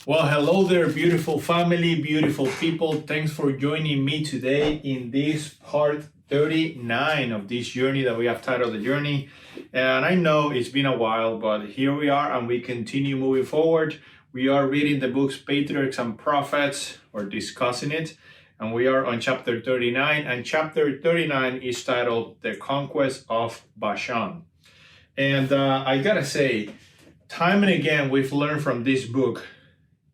Well, hello there, beautiful family, beautiful people. Thanks for joining me today in this part 39 of this journey that we have titled The Journey. And I know it's been a while, but here we are and we continue moving forward. We are reading the books Patriarchs and Prophets, or discussing it. And we are on chapter 39. And chapter 39 is titled The Conquest of Bashan. And I gotta say, time and again, we've learned from this book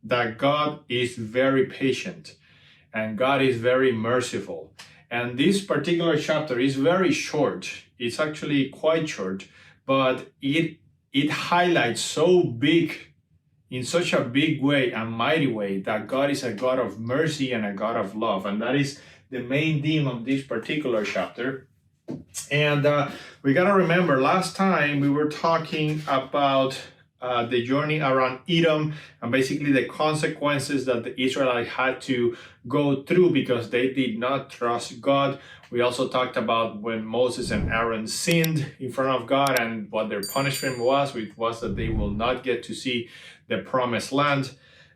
that God is very patient and God is very merciful. And this particular chapter is very short. It's actually quite short, but it highlights so big, in such a big way and mighty way, that God is a God of mercy and a God of love. And that is the main theme of this particular chapter. And we got to remember, last time we were talking about the journey around Edom and basically the consequences that the Israelites had to go through because they did not trust God. We also talked about when Moses and Aaron sinned in front of God and what their punishment was, which was that they will not get to see the promised land.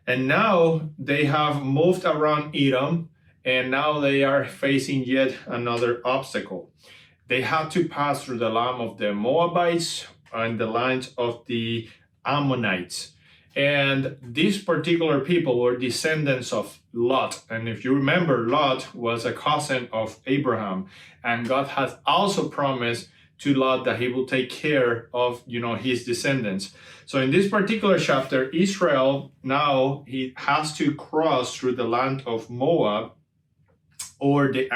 And now they have moved around Edom, and now they are facing yet another obstacle. They had to pass through the land of the Moabites and the land of the Ammonites. And these particular people were descendants of Lot. And if you remember, Lot was a cousin of Abraham. And God has also promised to Lot that he will take care of, his descendants. So in this particular chapter, Israel now he has to cross through the land of Moab, or the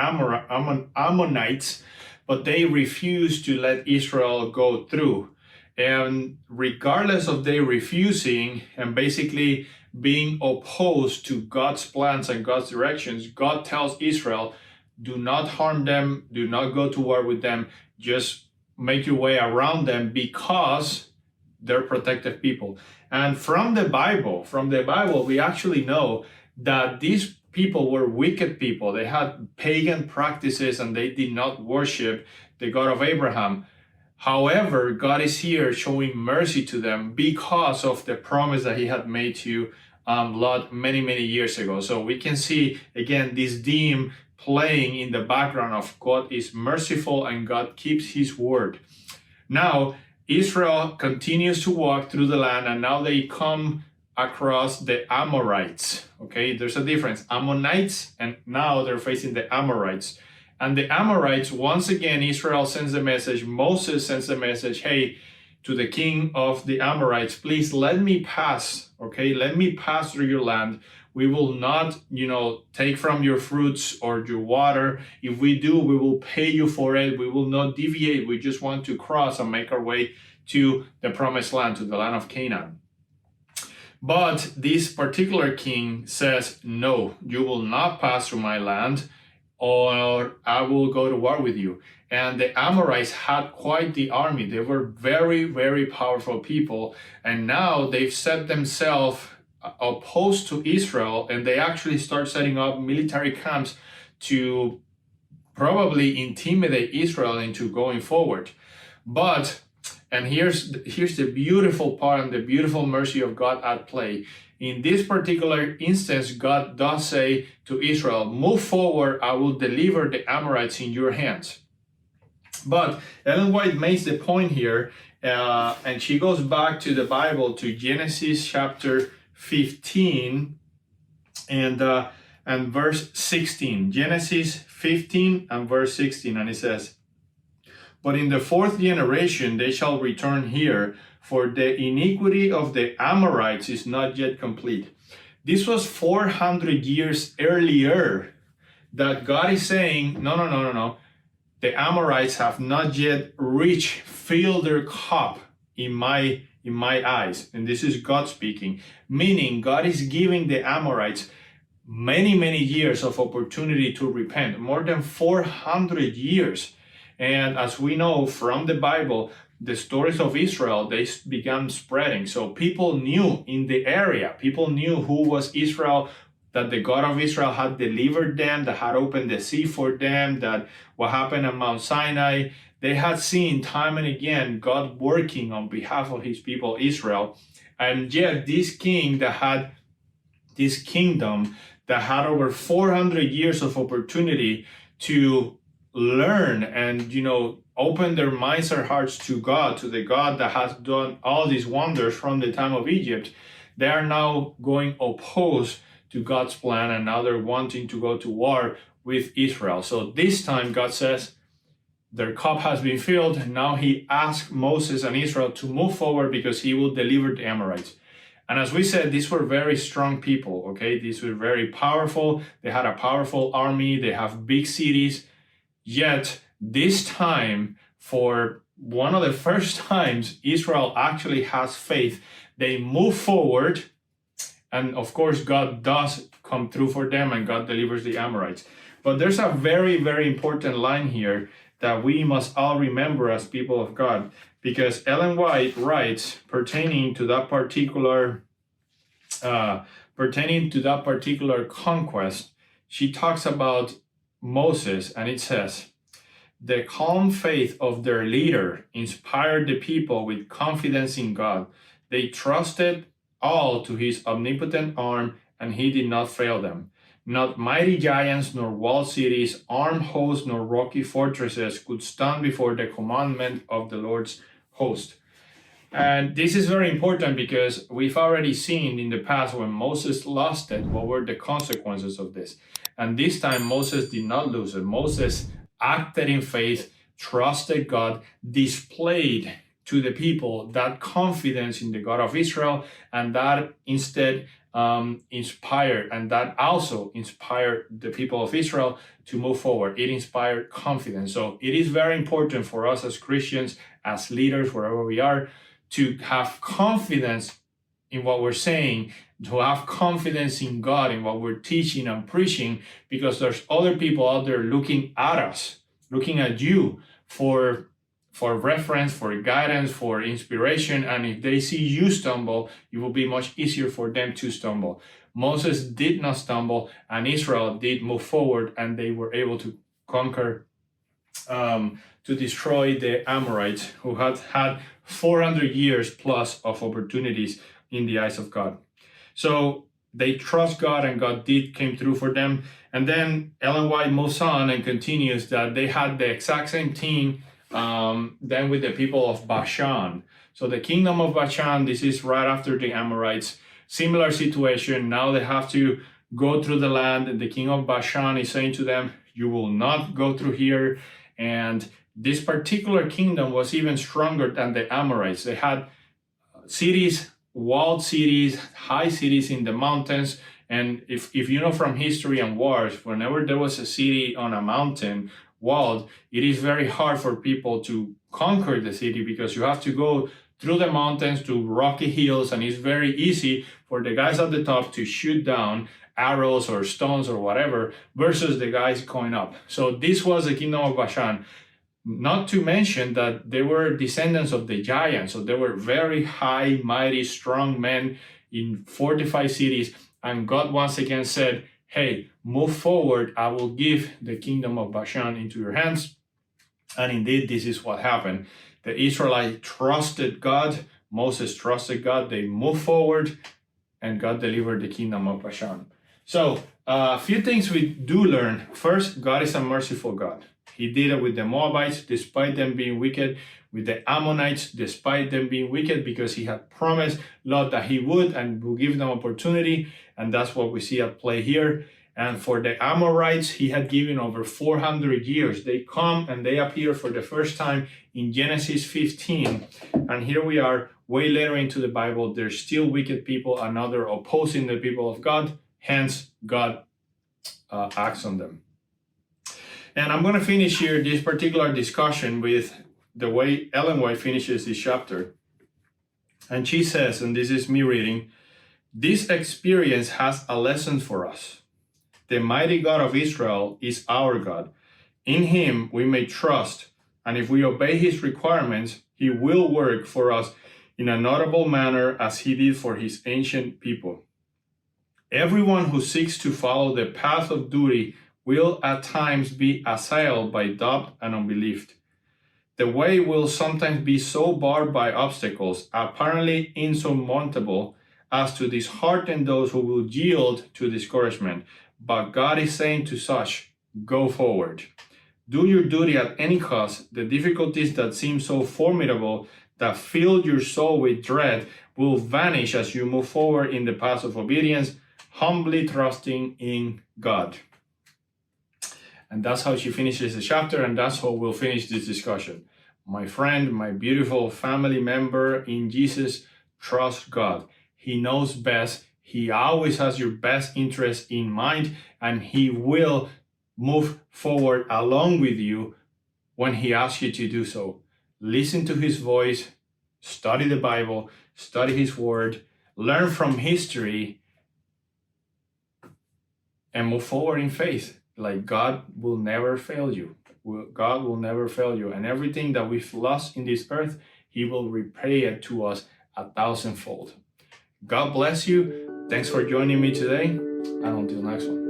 Ammonites, but they refuse to let Israel go through. And regardless of their refusing and basically being opposed to God's plans and God's directions, God tells Israel, do not harm them, do not go to war with them, just make your way around them because they're protected people. And from the Bible, we actually know that these people were wicked people. They had pagan practices and they did not worship the God of Abraham. However, God is here showing mercy to them because of the promise that he had made to Lot many, many years ago. So we can see, again, this theme playing in the background of God is merciful and God keeps his word. Now, Israel continues to walk through the land, and now they come across the Amorites. Okay, there's a difference. Ammonites, and now they're facing the Amorites. And the Amorites, once again, Israel sends a message, Moses sends a message, hey, to the king of the Amorites, please let me pass, okay? Let me pass through your land. We will not, take from your fruits or your water. If we do, we will pay you for it. We will not deviate. We just want to cross and make our way to the promised land, to the land of Canaan. But this particular king says, no, you will not pass through my land, or I will go to war with you. And the Amorites had quite the army. They were very, very powerful people. And now they've set themselves opposed to Israel, and they actually start setting up military camps to probably intimidate Israel into going forward. But, and here's the beautiful part and the beautiful mercy of God at play. In this particular instance, God does say to Israel, move forward, I will deliver the Amorites in your hands. But Ellen White makes the point here, and she goes back to the Bible, to Genesis chapter 15 and verse 16. Genesis 15 and verse 16, and it says, but in the fourth generation they shall return here, for the iniquity of the Amorites is not yet complete. This was 400 years earlier that God is saying, no. The Amorites have not yet filled their cup in my eyes. And this is God speaking, meaning God is giving the Amorites many, many years of opportunity to repent, more than 400 years. And as we know from the Bible, the stories of Israel, they began spreading. So people knew in the area, people knew who was Israel, that the God of Israel had delivered them, that had opened the sea for them, that what happened at Mount Sinai, they had seen time and again God working on behalf of his people Israel. And yet this king that had this kingdom that had over 400 years of opportunity to learn and, open their minds and hearts to God, to the God that has done all these wonders from the time of Egypt. They are now going opposed to God's plan, and now they're wanting to go to war with Israel. So this time God says their cup has been filled, and now he asks Moses and Israel to move forward because he will deliver the Amorites. And as we said, these were very strong people, okay? These were very powerful. They had a powerful army. They have big cities. Yet this time, for one of the first times Israel actually has faith, they move forward. And of course, God does come through for them and God delivers the Amorites. But there's a very, very important line here that we must all remember as people of God, because Ellen White writes pertaining to that particular conquest. She talks about Moses, and it says, "The calm faith of their leader inspired the people with confidence in God. They trusted all to his omnipotent arm, and he did not fail them. Not mighty giants, nor walled cities, armed hosts, nor rocky fortresses could stand before the commandment of the Lord's host." And this is very important because we've already seen in the past when Moses lost it, what were the consequences of this. And this time Moses did not lose it. Moses acted in faith, trusted God, displayed to the people that confidence in the God of Israel, and that instead inspired, and that also inspired the people of Israel to move forward. It inspired confidence. So it is very important for us as Christians, as leaders, wherever we are, to have confidence in what we're saying, to have confidence in God, in what we're teaching and preaching, because there's other people out there looking at us, looking at you for reference, for guidance, for inspiration. And if they see you stumble, it will be much easier for them to stumble. Moses did not stumble, and Israel did move forward, and they were able to conquer, to destroy the Amorites, who had had 400 years plus of opportunities in the eyes of God. So they trust God, and God came through for them. And then Ellen White moves on and continues that they had the exact same team then with the people of Bashan. So the kingdom of Bashan, this is right after the Amorites, similar situation. Now they have to go through the land, and the king of Bashan is saying to them, you will not go through here. And this particular kingdom was even stronger than the Amorites. They had cities, walled cities, high cities in the mountains. And if you know from history and wars, whenever there was a city on a mountain walled, it is very hard for people to conquer the city, because you have to go through the mountains to rocky hills, and it's very easy for the guys at the top to shoot down arrows or stones or whatever, versus the guys going up. So this was the kingdom of Bashan. Not to mention that they were descendants of the giants. So they were very high, mighty, strong men in fortified cities. And God once again said, hey, move forward. I will give the kingdom of Bashan into your hands. And indeed, this is what happened. The Israelites trusted God. Moses trusted God. They moved forward, and God delivered the kingdom of Bashan. So a few things we do learn. First, God is a merciful God. He did it with the Moabites, despite them being wicked, with the Ammonites, despite them being wicked, because he had promised Lot that he would and will give them opportunity. And that's what we see at play here. And for the Amorites, he had given over 400 years. They come and they appear for the first time in Genesis 15. And here we are, way later into the Bible. They're still wicked people, and now they're opposing the people of God. Hence, God acts on them. And I'm going to finish here this particular discussion with the way Ellen White finishes this chapter. And she says, and this is me reading, "This experience has a lesson for us. The mighty God of Israel is our God. In him we may trust, and if we obey his requirements, he will work for us in a notable manner as he did for his ancient people. Everyone who seeks to follow the path of duty will at times be assailed by doubt and unbelief. The way will sometimes be so barred by obstacles apparently insurmountable as to dishearten those who will yield to discouragement. But God is saying to such, go forward. Do your duty at any cost. The difficulties that seem so formidable, that fill your soul with dread, will vanish as you move forward in the path of obedience, humbly trusting in God. And that's how she finishes the chapter, and that's how we'll finish this discussion. My friend, my beautiful family member in Jesus, trust God. He knows best. He always has your best interest in mind, and He will move forward along with you when He asks you to do so. Listen to His voice, study the Bible, study His Word, learn from history, and move forward in faith. Like God will never fail you. God will never fail you. And everything that we've lost in this earth, He will repay it to us 1,000-fold. God bless you. Thanks for joining me today. And until next one.